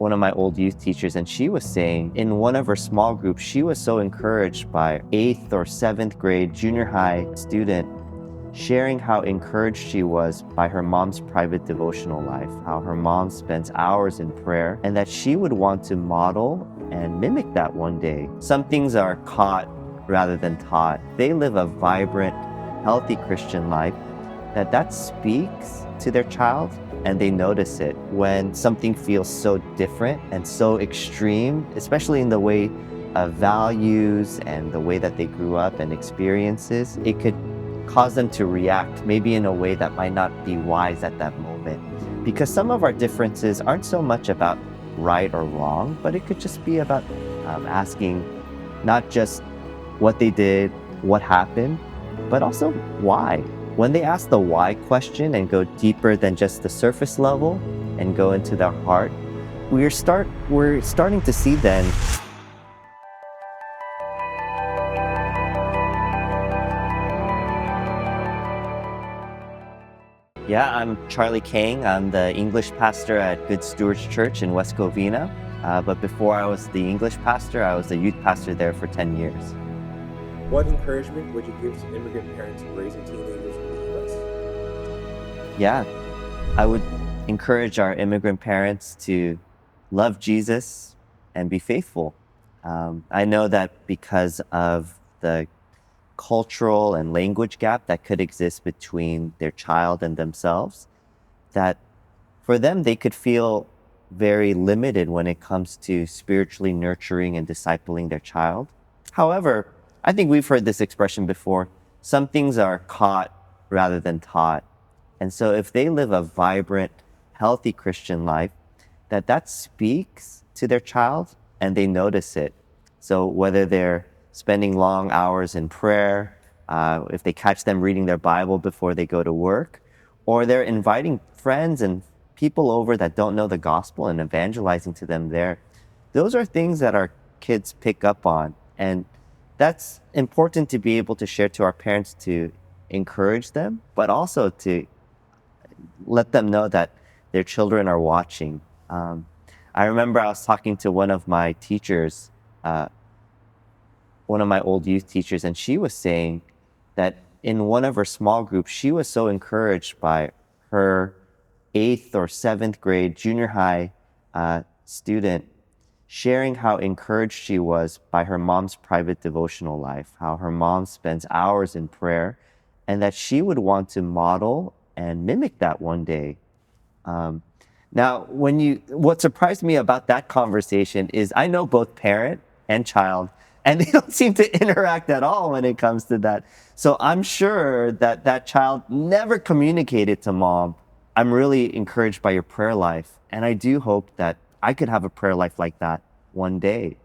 one of my old youth teachers, and she was saying in one of her small groups, she was so encouraged by 8th or 7th grade junior high student sharing how encouraged she was by her mom's private devotional life, how her mom spends hours in prayer, and that she would want to model and mimic that one day. Some things are caught rather than taught. They live a vibrant, healthy Christian life that speaks to their child, and they notice it when something feels so different and so extreme, especially in the way of values and the way that they grew up and experiences. It could cause them to react maybe in a way that might not be wise at that moment. Because some of our differences aren't so much about right or wrong, but it could just be about asking not just what they did, what happened, but also why. When they ask the why question and go deeper than just the surface level and go into their heart, we're starting to see then Yeah, I'm Charlie Kang. I'm the English pastor at Good Stewards Church in West Covina. But before I was the English pastor, I was the youth pastor there for 10 years. What encouragement would you give to immigrant parents raising teenagers in the U.S.? Yeah, I would encourage our immigrant parents to love Jesus and be faithful. I know that because of the cultural and language gap that could exist between their child and themselves, that for them, they could feel very limited when it comes to spiritually nurturing and discipling their child. However, I think we've heard this expression before. Some things are caught rather than taught. And so if they live a vibrant, healthy Christian life, that speaks to their child and they notice it. So whether they're spending long hours in prayer, if they catch them reading their Bible before they go to work, or they're inviting friends and people over that don't know the gospel and evangelizing to them there, those are things that our kids pick up on. And that's important to be able to share to our parents to encourage them, but also to let them know that their children are watching. I remember I was talking to one of my teachers, one of my old youth teachers, and she was saying that in one of her small groups, she was so encouraged by her 8th or 7th grade junior high student sharing how encouraged she was by her mom's private devotional life, how her mom spends hours in prayer, and that she would want to model and mimic that one day. Now, what surprised me about that conversation is I know both parent and child, and they don't seem to interact at all when it comes to that. So I'm sure that that child never communicated to mom, I'm really encouraged by your prayer life. And I do hope that I could have a prayer life like that one day.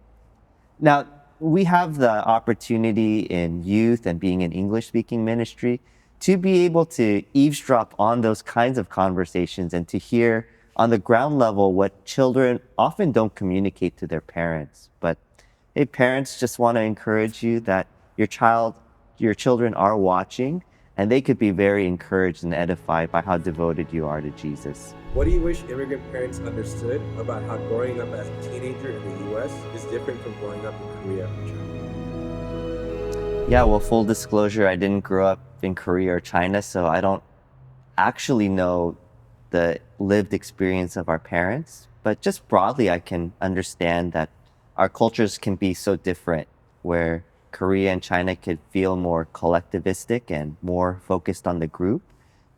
Now, we have the opportunity in youth and being in English speaking ministry to be able to eavesdrop on those kinds of conversations and to hear on the ground level what children often don't communicate to their parents. But hey, parents, just want to encourage you that your children are watching, and they could be very encouraged and edified by how devoted you are to Jesus. What do you wish immigrant parents understood about how growing up as a teenager in the U.S. is different from growing up in Korea or China? Yeah, well, full disclosure, I didn't grow up in Korea or China, so I don't actually know the lived experience of our parents. But just broadly, I can understand that our cultures can be so different, where Korea and China could feel more collectivistic and more focused on the group.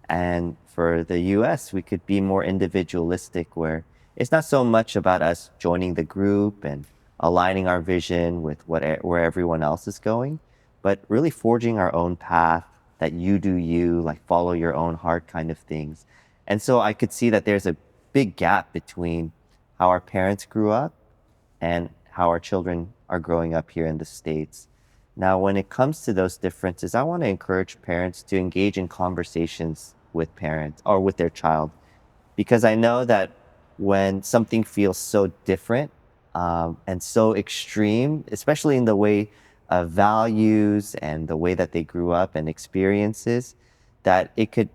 And for the US, we could be more individualistic, where it's not so much about us joining the group and aligning our vision with where everyone else is going, but really forging our own path, that you do you, like follow your own heart kind of things. And so I could see that there's a big gap between how our parents grew up and how our children are growing up here in the States. Now, when it comes to those differences, I want to encourage parents to engage in conversations with parents or with their child, because I know that when something feels so different and so extreme, especially in the way of values and the way that they grew up and experiences, that it could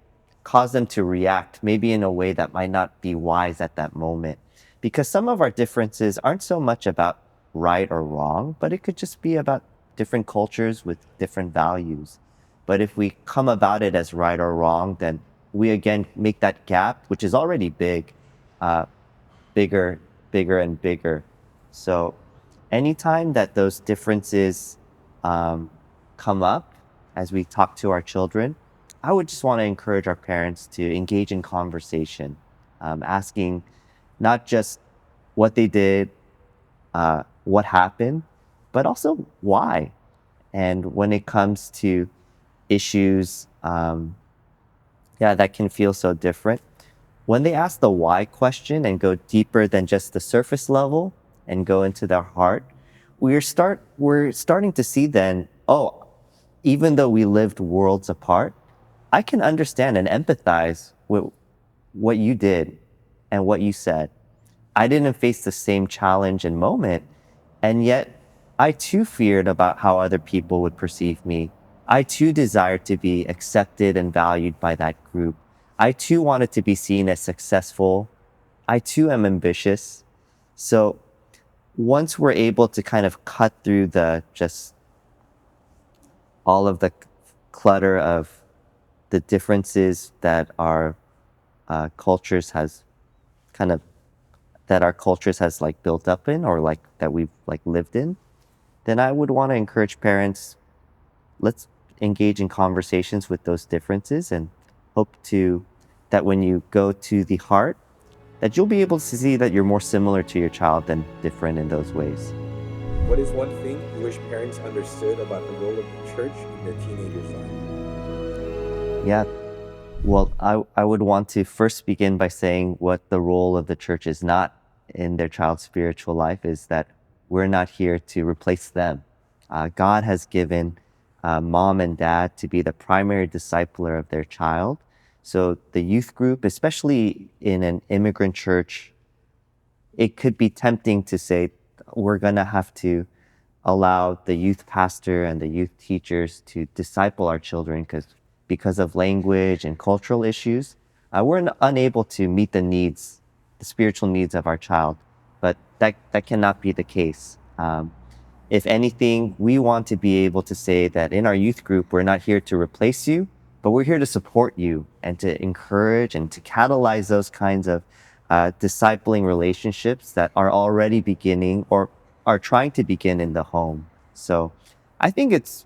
cause them to react maybe in a way that might not be wise at that moment. because some of our differences aren't so much about right or wrong, but it could just be about different cultures with different values. But if we come about it as right or wrong, then we again make that gap, which is already big, uh, bigger, bigger, and bigger. So anytime that those differences um, come up as we talk to our children, I would just want to encourage our parents to engage in conversation, asking not just what they did, what happened, but also why. And when it comes to issues, yeah, that can feel so different. When they ask the why question and go deeper than just the surface level and go into their heart, we're starting to see then, oh, even though we lived worlds apart, I can understand and empathize with what you did and what you said. I didn't face the same challenge and moment, and yet I too feared about how other people would perceive me. I too desired to be accepted and valued by that group. I too wanted to be seen as successful. I too am ambitious. So once we're able to kind of cut through the just all of the clutter of the differences that our cultures has kind of that our cultures has like built up in or like that we've like lived in, then I would want to encourage parents, let's engage in conversations with those differences and hope to that when you go to the heart, that you'll be able to see that you're more similar to your child than different in those ways. What is one thing you wish parents understood about the role of the church in their teenagers' life? Yeah. Well, I would want to first begin by saying what the role of the church is not in their child's spiritual life is that we're not here to replace them. God has given mom and dad to be the primary discipler of their child. So the youth group, especially in an immigrant church, it could be tempting to say we're going to have to allow the youth pastor and the youth teachers to disciple our children because of language and cultural issues, we're unable to meet the needs, the spiritual needs of our child. But that cannot be the case. If anything, we want to be able to say that in our youth group, we're not here to replace you, but we're here to support you and to encourage and to catalyze those kinds of discipling relationships that are already beginning or are trying to begin in the home. So I think it's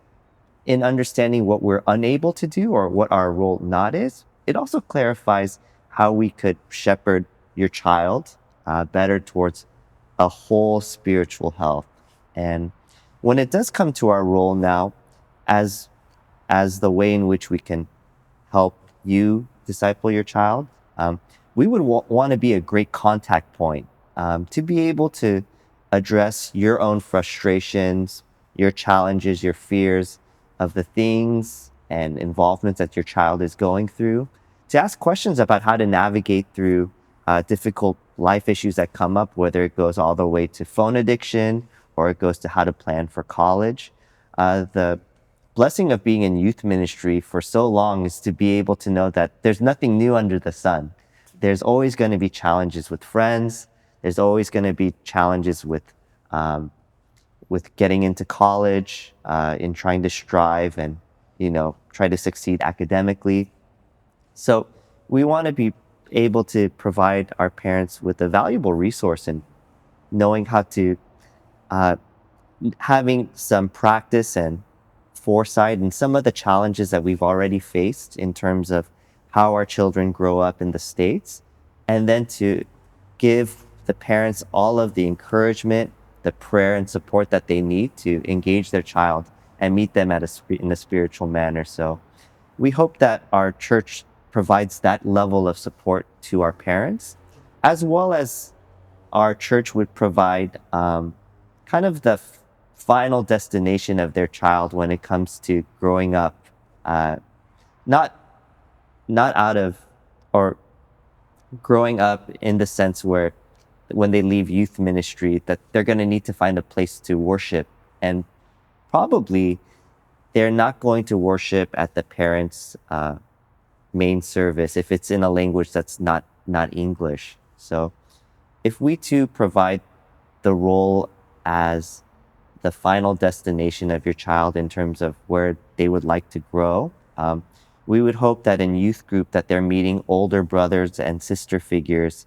in understanding what we're unable to do or what our role not is, it also clarifies how we could shepherd your child better towards a whole spiritual health. And when it does come to our role now as the way in which we can help you disciple your child, we would want to be a great contact point to be able to address your own frustrations, your challenges, your fears of the things and involvements that your child is going through, to ask questions about how to navigate through difficult life issues that come up, whether it goes all the way to phone addiction or it goes to how to plan for college. The blessing of being in youth ministry for so long is to be able to know that there's nothing new under the sun. There's always going to be challenges with friends. There's always going to be challenges with getting into college, in trying to strive and try to succeed academically. So we want to be able to provide our parents with a valuable resource in knowing how to uh, having some practice and foresight and some of the challenges that we've already faced in terms of how our children grow up in the States, and then to give the parents all of the encouragement, the prayer and support that they need to engage their child and meet them in a spiritual manner. So we hope that our church provides that level of support to our parents, as well as our church would provide kind of the final destination of their child when it comes to growing up, not not out of or growing up in the sense where when they leave youth ministry that they're going to need to find a place to worship, and probably they're not going to worship at the parents' main service if it's in a language that's not English. So if we too provide the role as the final destination of your child in terms of where they would like to grow, we would hope that in youth group that they're meeting older brothers and sister figures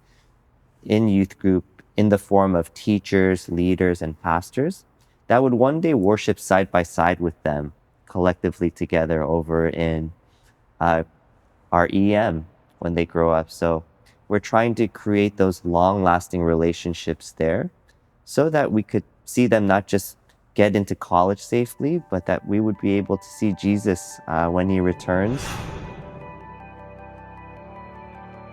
in youth group in the form of teachers, leaders, and pastors that would one day worship side by side with them collectively together over in our EM when they grow up. So we're trying to create those long-lasting relationships there so that we could see them not just get into college safely, but that we would be able to see Jesus when he returns.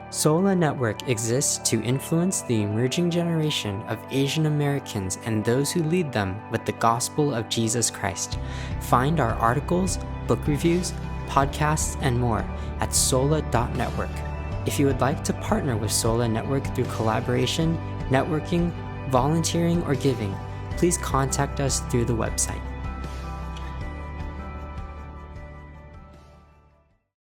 Sola Network exists to influence the emerging generation of Asian Americans and those who lead them with the gospel of Jesus Christ. Find our articles, book reviews, podcasts, and more at sola.network. If you would like to partner with Sola Network through collaboration, networking, volunteering, or giving, please contact us through the website.